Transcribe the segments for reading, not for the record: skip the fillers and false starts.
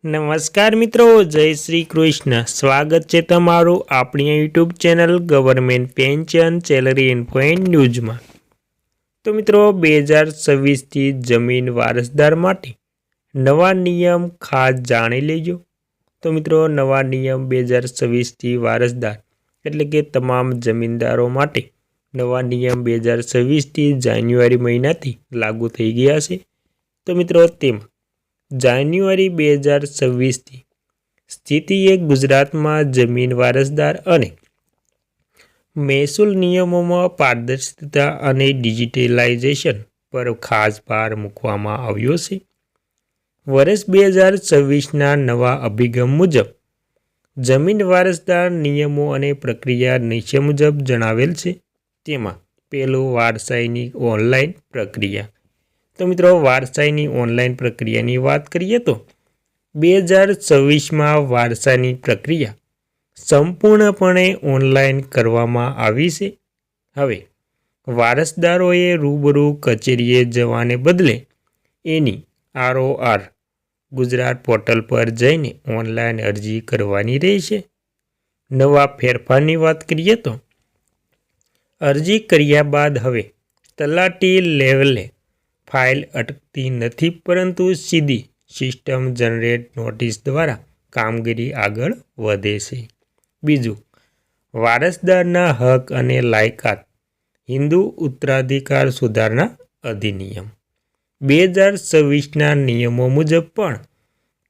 નમસ્કાર મિત્રો, જય શ્રી કૃષ્ણ. સ્વાગત છે તમારું આપણી YouTube channel government pension salary info and ન્યૂઝમાં. તો મિત્રો 2026થી જમીન વારસદાર માટે નવા નિયમ ખાસ જાણી લેજો. તો મિત્રો નવા નિયમ 2026થી વારસદાર એટલે કે તમામ જમીનદારો માટે નવા નિયમ 2026થી જાન્યુઆરી મહિનાથી લાગુ થઈ ગયા છે. તો મિત્રો તેમાં જાન્યુઆરી 2026થી સ્થિતિએ ગુજરાતમાં જમીન વારસદાર અને મહેસૂલ નિયમોમાં પારદર્શિતા અને ડિજિટલાઇઝેશન પર ખાસ ભાર મૂકવામાં આવ્યો છે. વર્ષ 2026ના નવા અભિગમ મુજબ જમીન વારસદાર નિયમો અને પ્રક્રિયા નીચે મુજબ જણાવેલ છે. તેમાં પહેલું વારસાઈની ઓનલાઈન પ્રક્રિયા. તો મિત્રો વારસાઈની ઓનલાઈન પ્રક્રિયાની વાત કરીએ તો 2026માં વારસાની પ્રક્રિયા સંપૂર્ણપણે ઓનલાઈન કરવામાં આવી છે. હવે વારસદારોએ રૂબરૂ કચેરીએ જવાને બદલે એની ROR ગુજરાત પોર્ટલ પર જઈને ઓનલાઈન અરજી કરવાની રહેશે. નવા ફેરફારની વાત કરીએ તો અરજી કર્યા બાદ હવે તલાટી લેવલે ફાઇલ અટકતી નથી, પરંતુ સીધી સિસ્ટમ જનરેટ નોટિસ દ્વારા કામગીરી આગળ વધે છે. બીજું, વારસદારના હક અને લાયકાત હિન્દુ ઉત્તરાધિકાર સુધારણા અધિનિયમ 2026ના નિયમો મુજબ પણ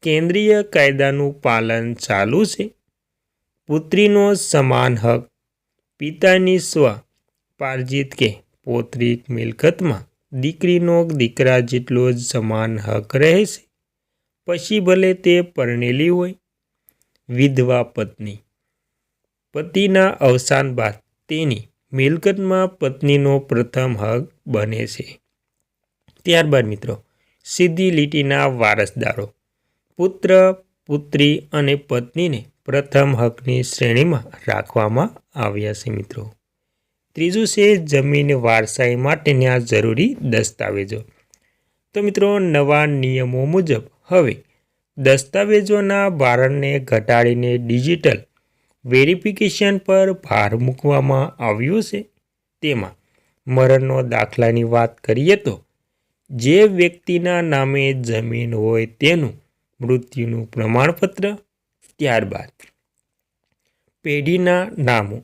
કેન્દ્રીય કાયદાનું પાલન ચાલુ છે. પુત્રીનો સમાન હક પિતાની સ્વપાર્જિત કે પૌત્રિક મિલકતમાં દીકરીનો દીકરા જેટલો જ સમાન હક રહેશે, પછી ભલે તે પરણેલી હોય. વિધવા પત્ની પતિના અવસાન બાદ તેની મિલકતમાં પત્નીનો પ્રથમ હક બને છે. ત્યારબાદ મિત્રો સીધી લીટીના વારસદારો પુત્ર, પુત્રી અને પત્નીને પ્રથમ હકની શ્રેણીમાં રાખવામાં આવ્યા છે. મિત્રો ત્રીજું છે જમીન વારસાઈ માટેના જરૂરી દસ્તાવેજો. તો મિત્રો નવા નિયમો મુજબ હવે દસ્તાવેજોના ભારણને ઘટાડીને ડિજિટલ વેરિફિકેશન પર ભાર મૂકવામાં આવ્યો છે. તેમાં મરણનો દાખલાની વાત કરીએ તો જે વ્યક્તિના નામે જમીન હોય તેનું મૃત્યુનું પ્રમાણપત્ર, ત્યારબાદ પેઢીના નામો.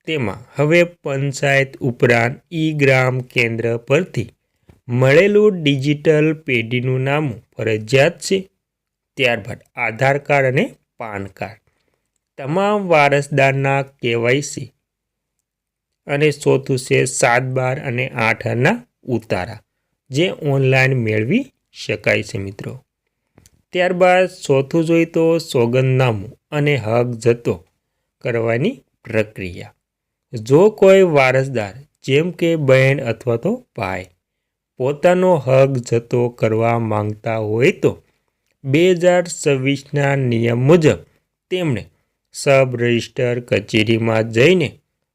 તેમાં હવે પંચાયત ઉપરાંત ગ્રામ કેન્દ્ર પરથી મળેલું ડિજિટલ પેઢીનું નામું ફરજિયાત છે. ત્યારબાદ આધાર કાર્ડ અને પાન કાર્ડ તમામ વારસદારના KYC અને ચોથું છે 7/12 અને 8 ઉતારા જે ઓનલાઈન મેળવી શકાય છે. મિત્રો ત્યારબાદ ચોથું જોઈએ તો સોગંદનામું અને હક જતો કરવાની પ્રક્રિયા. જો કોઈ વારસદાર જેમ કે બહેન અથવા તો ભાઈ પોતાનો હક જતો કરવા માંગતા હોય તો 2026ના નિયમ મુજબ તેમણે સબ રજિસ્ટર કચેરીમાં જઈને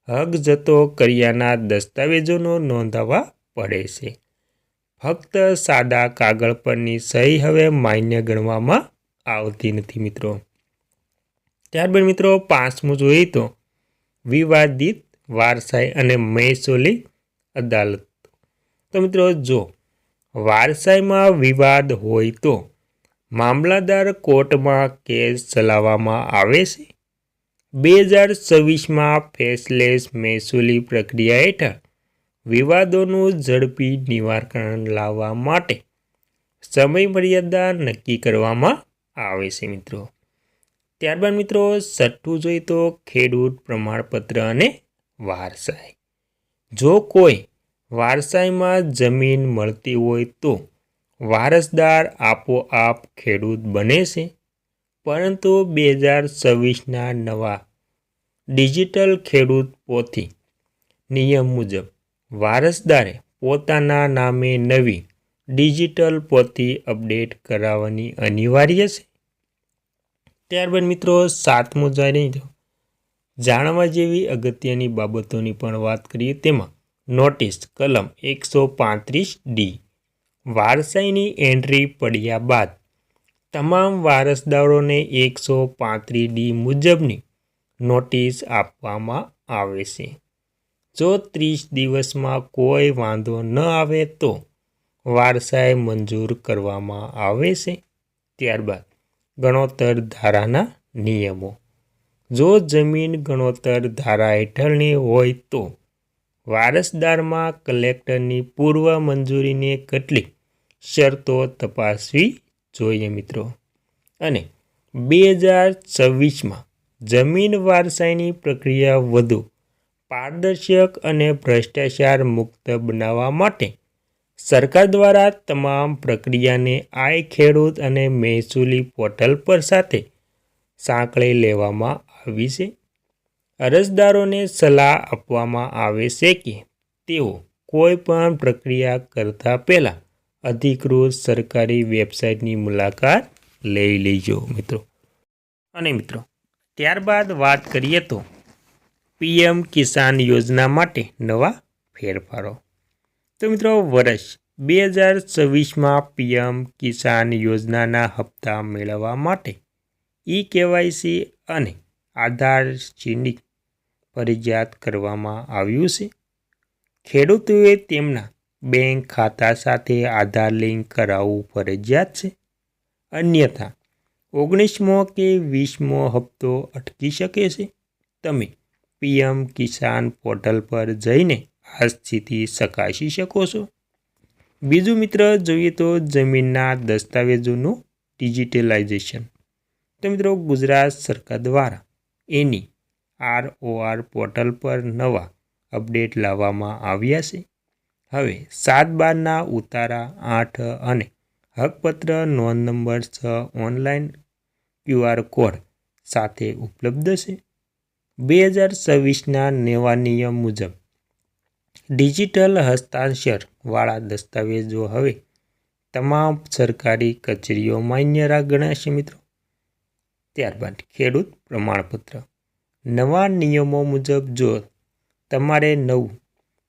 હક જતો કર્યાના દસ્તાવેજોનો નોંધાવવા પડે છે. ફક્ત સાદા કાગળ પરની સહી હવે માન્ય ગણવામાં આવતી નથી. મિત્રો ત્યારબાદ મિત્રો પાંચમું જોઈએ તો વિવાદિત વારસાઈ અને મહેસૂલી અદાલત. તો મિત્રો જો વારસાઈમાં વિવાદ હોય તો મામલતદાર કોર્ટમાં કેસ ચલાવવામાં આવે છે. 2026માં ફેસલેસ મહેસૂલી પ્રક્રિયા હેઠળ વિવાદોનું ઝડપી નિવારણ લાવવા માટે સમયમર્યાદા નક્કી કરવામાં આવે છે. મિત્રો ત્યારબાદ મિત્રો છઠ્ઠું જોઈએ તો ખેડૂત પ્રમાણપત્ર અને વારસાઈ. જો કોઈ વારસાઈમાં જમીન મળતી હોય તો વારસદાર આપોઆપ ખેડૂત બને છે, પરંતુ 2026ના નવા ડિજિટલ ખેડૂત પોથી નિયમ મુજબ વારસદારે પોતાના નામે નવી ડિજિટલ પોથી અપડેટ કરાવવાની અનિવાર્ય છે. ત્યારબાદ મિત્રો સાતમું જાણવા જેવી અગત્યની બાબતોની પણ વાત કરીએ. તેમાં નોટિસ કલમ 135D વારસાઈની એન્ટ્રી પડ્યા બાદ તમામ વારસદારોને 135D મુજબની નોટિસ આપવામાં આવે છે. જો 30 દિવસમાં કોઈ વાંધો ન આવે તો વારસાઈ મંજૂર કરવામાં આવે છે. ત્યારબાદ ગણોત્તર ધારાના નિયમો. જો જમીન ગણોત્તર ધારા હેઠળની હોય તો વારસદારમાં કલેક્ટરની પૂર્વ મંજૂરીને કેટલીક શરતો તપાસવી જોઈએ મિત્રો. અને 2026માં જમીન વારસાઈની પ્રક્રિયા વધુ પારદર્શક અને ભ્રષ્ટાચાર મુક્ત બનાવવા માટે સરકાર દ્વારા તમામ પ્રક્રિયાને આઈ ખેડૂત અને મહેસૂલી પોર્ટલ પર સાથે સાંકળી લેવામાં આવી છે. અરજદારોને સલાહ આપવામાં આવે છે કે તેઓ કોઈ પણ પ્રક્રિયા કરતા પહેલાં અધિકૃત સરકારી વેબસાઇટની મુલાકાત લઈ લેજો મિત્રો. અને મિત્રો ત્યારબાદ વાત કરીએ તો પીએમ કિસાન યોજના માટે નવા ફેરફારો. તો મિત્રો વર્ષ 2026માં પીએમ કિસાન યોજનાના હપ્તા મેળવવા માટે KYC અને આધાર કાર્ડની ફરજિયાત કરવામાં આવ્યું છે. ખેડૂતોએ તેમના બેંક ખાતા સાથે આધાર લિંક કરાવવું ફરજિયાત છે. અન્યથા 19મો કે 20મો હપ્તો અટકી શકે છે. તમે પીએમ કિસાન પોર્ટલ પર જઈને આ સ્થિતિ ચકાસી શકો છો. બીજું મિત્ર જોઈએ તો જમીનના દસ્તાવેજોનું ડિજિટલાઇઝેશન. તો મિત્રો ગુજરાત સરકાર દ્વારા NEROR પોર્ટલ પર નવા અપડેટ લાવવામાં આવ્યા છે. હવે 7/12ના ઉતારા 8 અને હકપત્ર નોંધ નંબર 6 ઓનલાઈન QR કોડ સાથે ઉપલબ્ધ છે. 2026ના નવા નિયમ મુજબ ડિજિટલ હસ્તાક્ષર વાળા દસ્તાવેજો હવે તમામ સરકારી કચેરીઓ માન્ય ગણાશે મિત્રો. ત્યારબાદ ખેડૂત પ્રમાણપત્ર. નવા નિયમો મુજબ જો તમારે નવું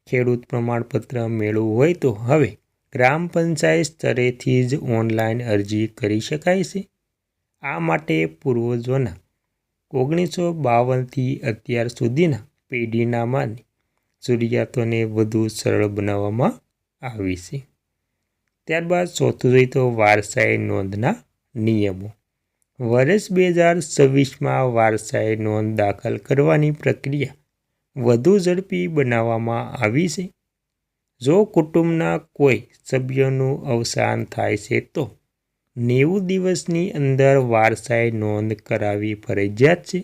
ખેડૂત પ્રમાણપત્ર મેળવવું હોય તો હવે ગ્રામ પંચાયત સ્તરેથી જ ઓનલાઈન અરજી કરી શકાય છે. આ માટે પૂર્વજોના 1952થી અત્યાર સુધીના પેઢીનામાંની જરૂરિયાતોને વધુ સરળ બનાવવામાં આવી છે. ત્યારબાદ ચોથું જોઈએ તો વારસાઈ નોંધના નિયમો. વર્ષ 2026માં વારસાઈ નોંધ દાખલ કરવાની પ્રક્રિયા વધુ ઝડપી બનાવવામાં આવી છે. જો કુટુંબના કોઈ સભ્યનું અવસાન થાય છે તો 90 દિવસની અંદર વારસાઈ નોંધ કરાવવી ફરજિયાત છે.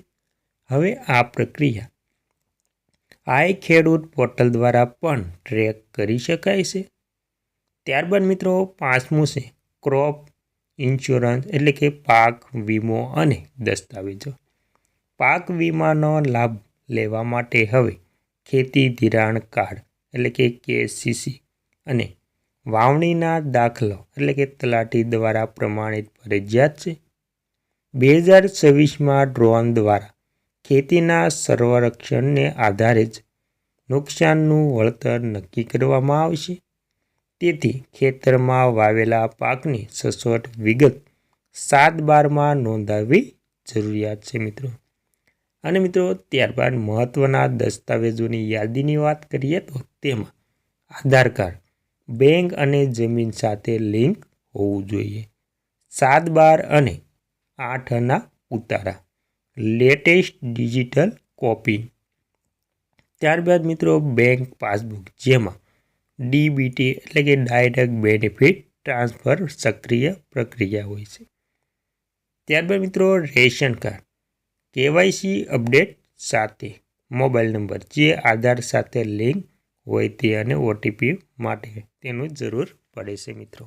હવે આ પ્રક્રિયા આઈ ખેડૂત પોર્ટલ દ્વારા પણ ટ્રેક કરી શકાય છે. ત્યારબાદ મિત્રો 5મું છે ક્રોપ ઇન્સ્યોરન્સ એટલે કે પાક વીમો અને દસ્તાવેજો. પાક વીમાનો લાભ લેવા માટે હવે ખેતી ધિરાણ કાર્ડ એટલે કે KCC અને વાવણીના દાખલો એટલે કે તલાટી દ્વારા પ્રમાણિત ફરજિયાત છે. 2026માં ડ્રોન દ્વારા ખેતીના સર્વેક્ષણને આધારે જ નુકસાનનું વળતર નક્કી કરવામાં આવશે. તેથી ખેતરમાં વાવેલા પાકની સચોટ વિગત 7/12માં નોંધાવવી જરૂરિયાત છે મિત્રો. અને મિત્રો ત્યારબાદ મહત્ત્વના દસ્તાવેજોની યાદીની વાત કરીએ તો તેમાં આધાર કાર્ડ બેંક અને જમીન સાથે લિંક હોવું જોઈએ. 7/12 અને 8ના ઉતારા લેટેસ્ટ ડિજિટલ કોપી. ત્યારબાદ મિત્રો બેંક પાસબુક જેમાં DBT એટલે કે ડાયરેક્ટ બેનિફિટ ટ્રાન્સફર સક્રિય પ્રક્રિયા હોય છે. ત્યારબાદ મિત્રો રેશન કાર્ડ KYC અપડેટ સાથે મોબાઈલ નંબર જે આધાર સાથે લિંક હોય તે અને OTP માટે તેનું જરૂર પડે છે મિત્રો.